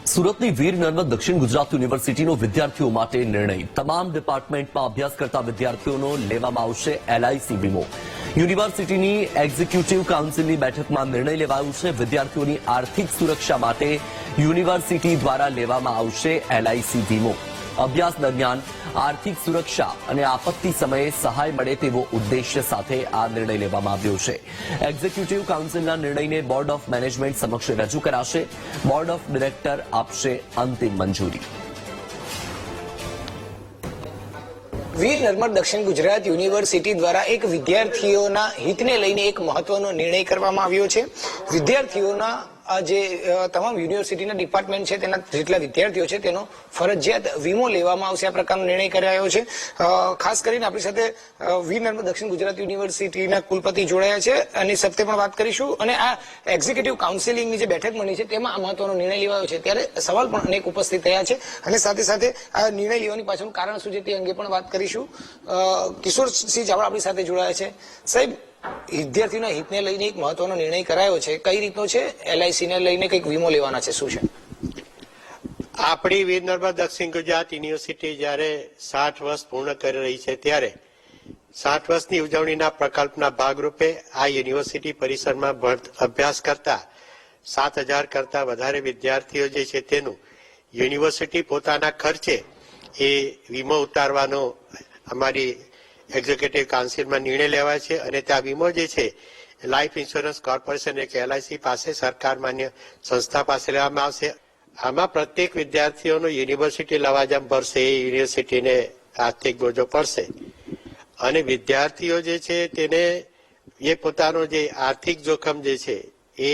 સુરતની વીર નર્મદ દક્ષિણ ગુજરાત યુનિવર્સિટીનો વિદ્યાર્થીઓ માટે નિર્ણય. તમામ ડિપાર્ટમેન્ટમાં અભ્યાસ કરતા વિદ્યાર્થીઓનો લેવામાં આવશે એલઆઈસી વીમો. યુનિવર્સિટીની એક્ઝિક્યુટિવ કાઉન્સિલની બેઠકમાં નિર્ણય લેવાયો છે. વિદ્યાર્થીઓની આર્થિક સુરક્ષા માટે યુનિવર્સિટી દ્વારા લેવામાં આવશે એલઆઈસી વીમો. અભ્યાસ દરમિયાન આર્થિક સુરક્ષા અને આપત્તિ સમયે સહાય મળે તેવો ઉદ્દેશ્ય સાથે આ નિર્ણય લેવામાં આવ્યો છે. એક્ઝિક્યુટિવ કાઉન્સિલના નિર્ણયને બોર્ડ ઓફ મેનેજમેન્ટ સમક્ષ રજૂ કરાશે. બોર્ડ ઓફ ડિરેક્ટર આપશે અંતિમ મંજૂરી. વીર નર્મદ દક્ષિણ ગુજરાત યુનિવર્સિટી દ્વારા એક વિદ્યાર્થીઓના હિતને લઈને એક મહત્વનો નિર્ણય કરવામાં આવ્યો છે. વિદ્યાર્થીઓના જે તમામ યુનિવર્સિટીના ડિપાર્ટમેન્ટ છે તેના જેટલા વિદ્યાર્થીઓ છે તેનો ફરજિયાત વીમો લેવામાં આવશે, આ પ્રકારનો નિર્ણય કરાયો છે. ખાસ કરીને આપણી સાથે વીર નર્મદ દક્ષિણ ગુજરાત યુનિવર્સિટીના કુલપતિ જોડાયા છે અને સપ્તે પણ વાત કરીશું. અને આ એક્ઝિક્યુટિવ કાઉન્સિલિંગની જે બેઠક મળી છે તેમાં આ મહત્વનો નિર્ણય લેવાયો છે, ત્યારે સવાલ પણ અનેક ઉપસ્થિત થયા છે અને સાથે સાથે આ નિર્ણય લેવાની પાછળનું કારણ શું છે તે અંગે પણ વાત કરીશું. કિશોરસિંહ ચાવડા આપણી સાથે જોડાયા છે. સાહેબ, વિદ્યાર્થીઓના હિતને લઈને એક મહત્વનો નિર્ણય કરાયો છે, કઈ રીતનો છે? એલઆઈસી ને લઈને કઈક વીમો લેવાના છે, શું છે? આપણી વીર નર્મદ દક્ષિણ ગુજરાત યુનિવર્સિટી જ્યારે 60 વર્ષ પૂર્ણ કરી રહી છે ત્યારે 60 વર્ષની ઉજવણીના પ્રકલ્પના ભાગરૂપે આ યુનિવર્સિટી પરિસરમાં અભ્યાસ કરતા 7000 કરતા વધારે વિદ્યાર્થીઓ જે છે તેનું યુનિવર્સિટી પોતાના ખર્ચે એ વીમો ઉતારવાનો અમારી એક્ઝિક્યુટિવ કાઉન્સિલમાં નિર્ણય લેવાય છે. અને ત્યાં વીમો જે છે લાઈફ ઇન્સ્યોરન્સ કોર્પોરેશન એટલે એલઆઈસી પાસે સરકાર માન્ય સંસ્થા પાસે લેવામાં આવશે. આમાં પ્રત્યેક વિદ્યાર્થીઓનો યુનિવર્સિટી લવાજમ ભરશે, એ યુનિવર્સિટીને આર્થિક બોજો પડશે. અને વિદ્યાર્થીઓ જે છે તેને એ પોતાનો જે આર્થિક જોખમ જે છે એ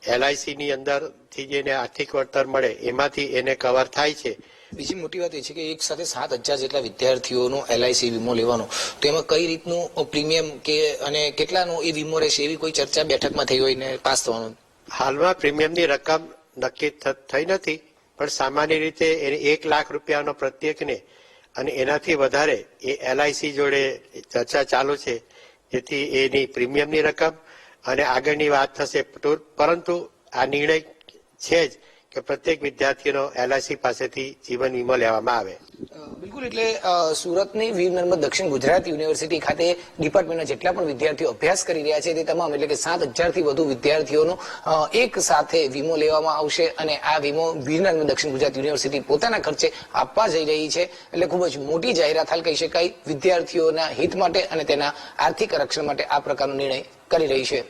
એલઆઈસી ની અંદરથી જેને આર્થિક વળતર મળે એમાંથી એને કવર થાય છે. બીજી મોટી વાત એ છે કે એક સાથે 7000 જેટલા વિદ્યાર્થીઓનો એલઆઈસી વીમો લેવાનો, તો એમાં કઈ રીતનું પ્રીમિયમ કે અને કેટલાનો એ વીમો રહેશે એવી કોઈ ચર્ચા બેઠકમાં થઈ હોય ને પાસ થવાનું? હાલમાં પ્રીમિયમની રકમ નક્કી થઈ નથી, પણ સામાન્ય રીતે એને 1 લાખ રૂપિયાનો પ્રત્યેકને અને એનાથી વધારે એ એલઆઈસી જોડે ચર્ચા ચાલુ છે, જેથી એની પ્રીમિયમની રકમ અને આગળની વાત થશે. પરંતુ આ નિર્ણય છે જ કે પ્રત્યેક વિદ્યાર્થીનો એલઆઈસી પાસેથી જીવન વીમો લેવામાં આવે. બિલકુલ, એટલે સુરતની વીર નર્મદ દક્ષિણ ગુજરાત યુનિવર્સિટી ખાતે ડિપાર્ટમેન્ટના જેટલા પણ વિદ્યાર્થીઓ અભ્યાસ કરી રહ્યા છે તે તમામ, એટલે કે 7000 થી વધુ વિદ્યાર્થીઓનો એક સાથે વીમો લેવામાં આવશે. અને આ વીમો વીર નર્મદ દક્ષિણ ગુજરાત યુનિવર્સિટી પોતાના ખર્ચે આપવા જઈ રહી છે. એટલે ખૂબ જ મોટી જાહેરાત હાલ કહી શકાય વિદ્યાર્થીઓના હિત માટે અને તેના આર્થિક રક્ષણ માટે આ પ્રકારનો નિર્ણય કરી રહી છે.